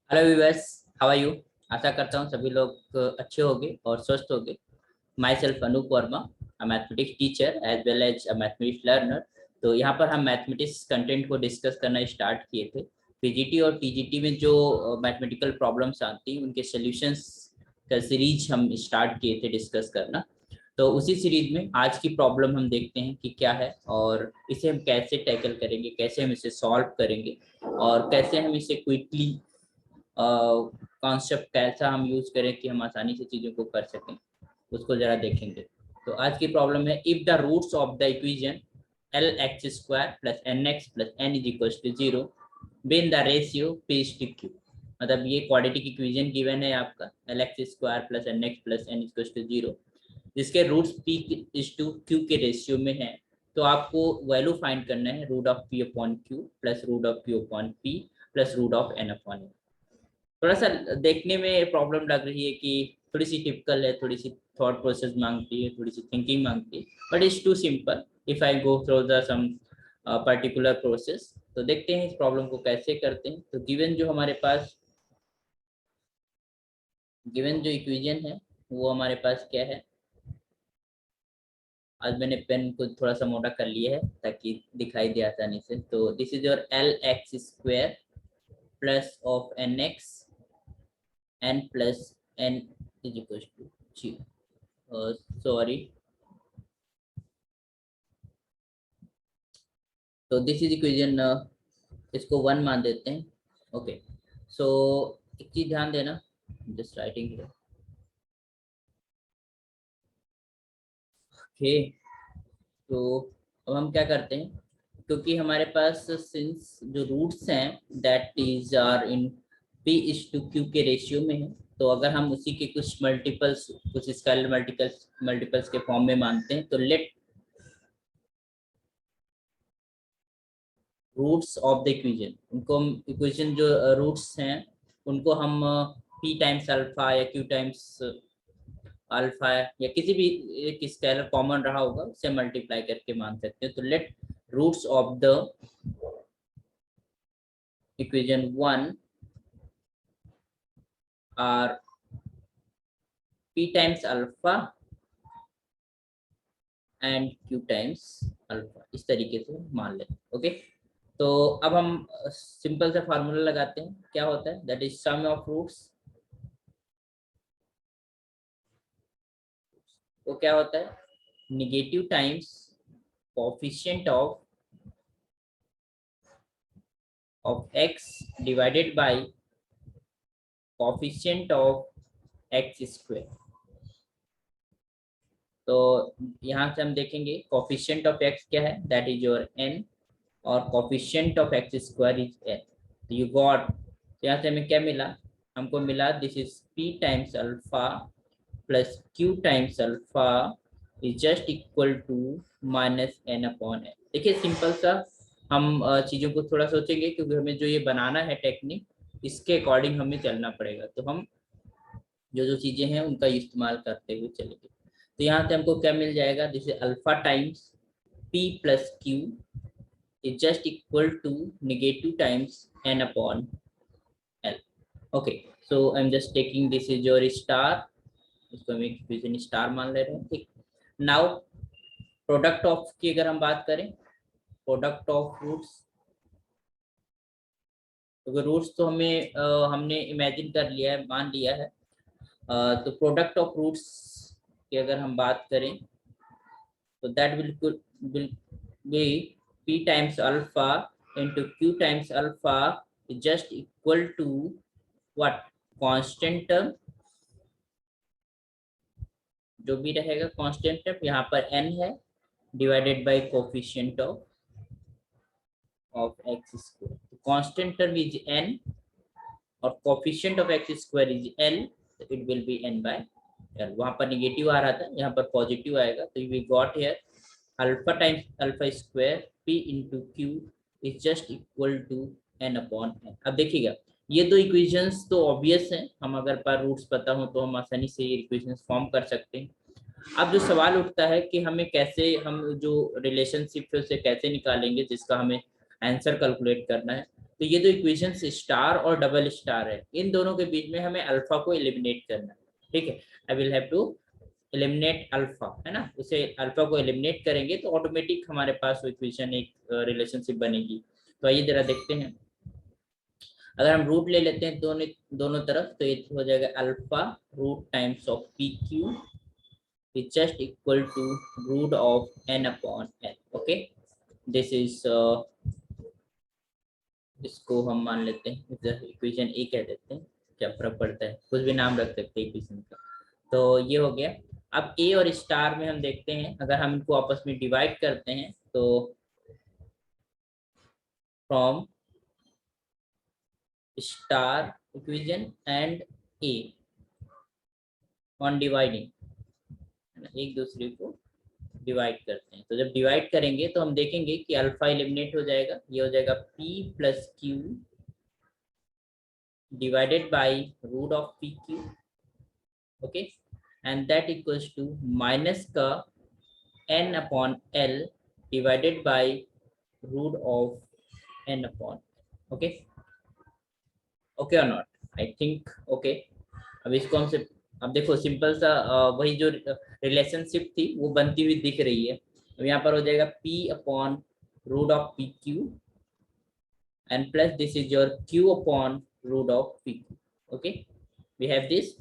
Hello viewers, how are you. आशा करता हूँ सभी लोग अच्छे होंगे और स्वस्थ होंगे। Myself Anoop Verma, a mathematics teacher as well as a mathematics learner. तो यहाँ पर हम मैथमेटिक्स कंटेंट को डिस्कस करना स्टार्ट किए थे। पीजीटी और टीजीटी में जो मैथमेटिकल प्रॉब्लम्स आती हैं उनके सॉल्यूशंस का सीरीज हम स्टार्ट किए थे डिस्कस करना। तो उसी सीरीज में आज की प्रॉब्लम हम देखते हैं कि क्या है और इसे हम कैसे टैकल करेंगे, कैसे हम इसे सॉल्व करेंगे और कैसे हम इसे क्विकली कॉन्सेप्ट कैसा हम यूज करें कि हम आसानी से चीजों को कर सकें, उसको जरा देखेंगे। तो आज की प्रॉब्लम है, if the roots of the equation l x square plus n x plus N is equal to zero be in the ratio p is to q. मतलब ये क्वाड्रेटिक इक्वेशन गिवन है आपका, l x square plus n x plus n equal to zero, जिसके roots p is to Q के ratio में है। तो आपको वैल्यू फाइंड करना है root of p upon q plus root of Q upon P plus root of N upon N. थोड़ा सा देखने में प्रॉब्लम लग रही है कि थोड़ी सी टिपिकल है, थोड़ी सी थॉट प्रोसेस मांगती है, थोड़ी सी थिंकिंग मांगती है, but it's too simple if I go through the some particular process. तो देखते हैं इस प्रॉब्लम को कैसे करते हैं। तो गिवन जो हमारे पास गिवन जो इक्वेशन है वो हमारे पास क्या है। आज मैंने पेन को थोड़ा सा मोटा कर लिया है ताकि दिखाई दे आसानी से। तो this is your L x square plus of N X N plus N is equal to G, sorry. तो दिस इज इक्वेशन, इसको वन मान देते हैं। ओके, सो एक चीज ध्यान देना, जस्ट राइटिंग। ओके, तो अब हम क्या करते हैं, क्योंकि हमारे पास सिंस जो रूट्स हैं that is are in P is to Q के रेशियो में है, तो अगर हम उसी के कुछ मल्टीपल्स, कुछ स्केलर मल्टीपल्स मल्टीपल्स के फॉर्म में मानते हैं, तो let roots of the equation, उनको हम इक्वेशन जो रूट्स हैं उनको हम पी टाइम्स अल्फा या क्यू टाइम्स अल्फा या किसी भी एक स्केलर कॉमन रहा होगा उससे मल्टीप्लाई करके मान सकते हैं। तो let roots of the equation one are p times alpha and q times alpha, इस तरीके से मान लेते हैं। ओके, तो अब हम सिंपल सा फार्मूला लगाते हैं। क्या होता है, that is sum of roots. तो क्या होता है, negative times coefficient of x divided by coefficient of x square. तो यहाँ से हम देखेंगे कोफिशिएंट ऑफ एक्स क्या है, दैट इज योर n, और coefficient of x square is n। तो यू गॉट, यहाँ से हमें क्या मिला, हमको मिला this is p times alpha plus q times alpha is just equal to minus n upon n। देखिए सिंपल सा हम चीजों को थोड़ा सोचेंगे, क्योंकि हमें जो ये बनाना है टेक्निक, इसके अकॉर्डिंग हमें चलना पड़ेगा। तो हम जो जो चीजें हैं उनका इस्तेमाल करते हुए चलेंगे। तो यहाँ से हमको क्या मिल जाएगा, जैसे alpha times p plus Q is just equal to negative times n upon l। Okay, so I am just taking this is your star, इसको हम एक इक्वेशन स्टार मान ले रहे हैं। ठीक, नाउ प्रोडक्ट ऑफ की अगर हम बात करें, प्रोडक्ट ऑफ रूट्स, क्योंकि रूट्स तो हमें हमने इमेजिन कर लिया है, मान लिया है। तो प्रोडक्ट ऑफ रूट्स की अगर हम बात करें, तो that will be p times alpha into q times alpha is just equal to what, constant term जो भी रहेगा कांस्टेंट टर्म, यहाँ पर n है, divided by coefficient of x square. Constant term is n और coefficient of x square is l, तो it will be n by l। वहां पर निगेटिव आ रहा था, यहाँ पर पॉजिटिव आएगा, तो we got here alpha times alpha square p into q is just equal to n upon n। अब देखिएगा ये दो इक्वेशंस तो ऑब्वियस हैं, हम अगर पर रूट्स पता हो तो हम आसानी से ये इक्वेशंस फॉर्म कर सकते हैं। अब जो सवाल उठता है कि हमें कैसे, हम जो रिलेशनशिप है उसे कैसे निकालेंगे जिसका हमें आंसर कैलकुलेट करना है। तो ये दो इक्वेशंस स्टार और डबल स्टार है, इन दोनों के बीच में हमें अल्फा को एलिमिनेट करना है, ठीक है। I will have to eliminate alpha, है ना, उसे अल्फा को एलिमिनेट करेंगे तो ऑटोमेटिक हमारे पास वो इक्वेशन एक रिलेशनशिप बनेगी। तो आइए जरा देखते हैं। अगर हम रूट ले लेते हैं दोनों दोनों तरफ, तो ये हो जाएगा alpha root times of p q is just equal to root of n upon n. Okay, this is इसको हम मान लेते हैं इक्वेशन ए कह देते हैं, क्या फर्क पड़ता है, कुछ भी नाम रख सकते हैं इक्वेशन का। तो ये हो गया। अब ए और स्टार में हम देखते हैं, अगर हम इनको आपस में डिवाइड करते हैं तो from star equation and A on dividing, एक दूसरे को डिवाइड करते हैं। तो जब डिवाइड करेंगे तो हम देखेंगे कि अल्फा एलिमिनेट हो जाएगा, ये हो जाएगा p plus q divided by root of p q, okay, and that equals to minus का n upon l divided by root of n upon, okay, okay और नॉट, आई थिंक ओके। अब इसको हम अब देखो सिंपल सा वही जो रिलेशनशिप थी वो बनती हुई दिख रही है। अब यहाँ पर हो जाएगा p upon root of p q and plus this is your q upon root of p q, okay, we have this.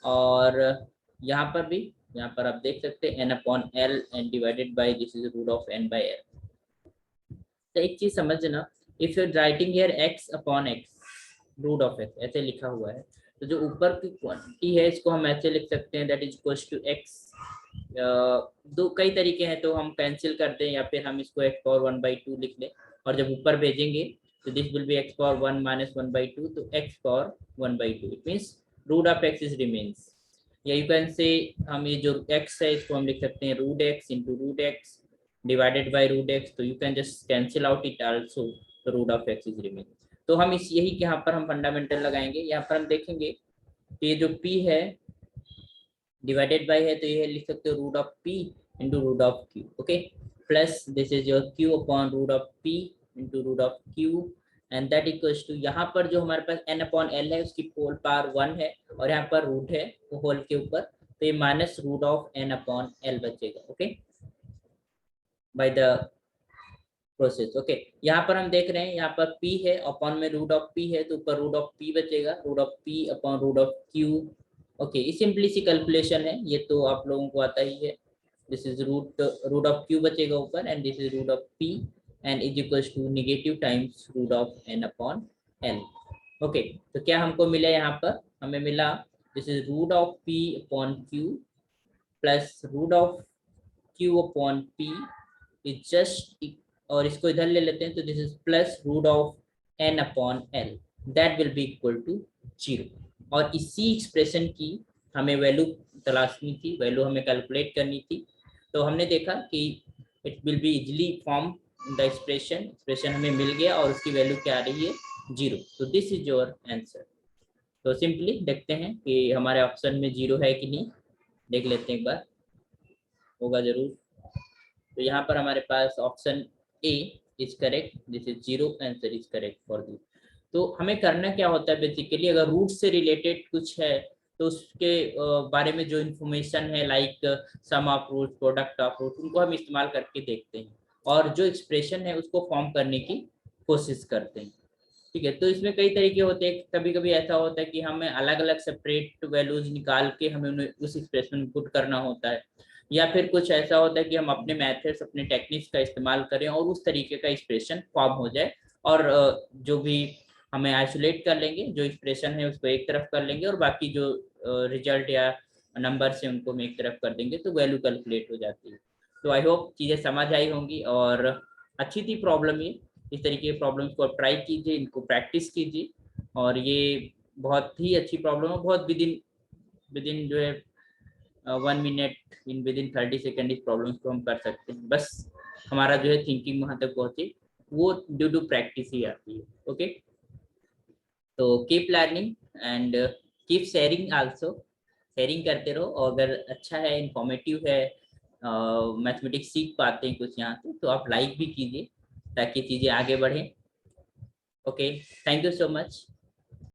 और यहाँ पर भी, यहाँ पर आप देख सकते हैं n upon l and divided by this is root of n by l। तो एक चीज समझना, if you writing here x upon x root of x ऐसे लिखा हुआ है, तो जो ऊपर की क्वांटिटी है इसको हम ऐसे लिख सकते हैं that is equals to x। दो कई तरीके हैं, तो हम कैंसिल कर दें या फिर हम इसको x पावर 1/2 लिख लें, और जब ऊपर भेजेंगे तो this will be x power 1 minus 1/2, तो x power 1/2 it means root of x is remains. या यू कैन से हम ये जो x है इसको हम लिख सकते हैं root x into root x divided by root x, तो you can just cancel out it also, तो root of x is remain. तो हम इस यही यहाँ पर हम फंडामेंटल लगाएंगे। यहाँ पर हम देखेंगे कि ये जो p है डिवाइडेड बाय है, तो ये लिख सकते हो root of p into root of q, okay, plus this is your q upon root of p into root of q and that equals to, यहाँ पर जो हमारे पास n अपॉन l है उसकी होल पावर 1 है और यहाँ पर रूट है वो होल के ऊपर, तो ये minus root of n upon l बचेगा, okay, by the process, okay. यहाँ पर हम देख रहे हैं यहाँ पर p है अपॉन में रूट ऑफ p है, तो ऊपर रूट ऑफ p बचेगा, root of p upon root of q, okay. ये सिंपली सी कैलकुलेशन है, ये तो आप लोगों को आता ही है। This is root of q बचेगा ऊपर and this is root of p and is equals to negative times root of n upon l, okay. तो क्या हमको मिला यहाँ पर, हमें मिला this is root of p upon q plus root of q upon p is just, और इसको इधर ले लेते हैं तो this is plus root of n upon l that will be equal to 0। और इसी एक्सप्रेशन की हमें वैल्यू तलाशनी थी, वैल्यू हमें कैलकुलेट करनी थी। तो हमने देखा कि it will be easily form the expression हमें मिल गया और उसकी वैल्यू क्या आ रही है 0। तो दिस इज योर आंसर। तो सिंपली देखते हैं कि हमारे ऑप्शन में 0 है कि नहीं, देख लेते हैं एक बार, होगा जरूर। तो यहाँ पर हमारे पास option A is correct, this is 0, answer is correct for this. तो हमें करना क्या होता है बेसिकली, अगर रूट से रिलेटेड कुछ है तो उसके बारे में जो इन्फॉर्मेशन है like sum of root, product of root, उनको हम इस्तेमाल करके देखते हैं और जो एक्सप्रेशन है उसको फॉर्म करने की कोशिश करते हैं, ठीक है। तो इसमें कई तरीके होते हैं, कभी कभी ऐसा होता है कि हमें अलग अलग सेपरेट वैल्यूज निकाल के हमें उन्हें उस एक्सप्रेशन में पुट करना होता है, या फिर कुछ ऐसा होता है कि हम अपने मेथड्स अपने टेक्निक्स का इस्तेमाल करें और उस तरीके का एक्सप्रेशन फॉर्म हो जाए, और जो भी हमें आइसोलेट कर लेंगे, जो एक्सप्रेशन है उसको एक तरफ कर लेंगे और बाकी जो रिजल्ट या नंबर से उनको हम एक तरफ कर देंगे, तो वैल्यू कैलकुलेट हो जाती है। तो आई होप चीज़ें समझ आई होंगी और अच्छी थी प्रॉब्लम ये। इस तरीके के प्रॉब्लम्स को आप ट्राई कीजिए, इनको प्रैक्टिस कीजिए, और ये बहुत ही अच्छी प्रॉब्लम है, बहुत विद इन जो है 1 minute in with in 30 second इस प्रॉब्लम्स को हम कर सकते हैं। बस हमारा जो है थिंकिंग वहां तक पहुंचे, वो ड्यू टू प्रैक्टिस ही आती है, ओके। तो keep learning and keep sharing also, sharing करते रहो, और अगर अच्छा है इंफॉर्मेटिव है मैथमेटिक्स सीख पाते हैं कुछ यहाँ से, तो आप लाइक भी कीजिए ताकि चीज़ें आगे बढ़ें। Okay, thank you so much.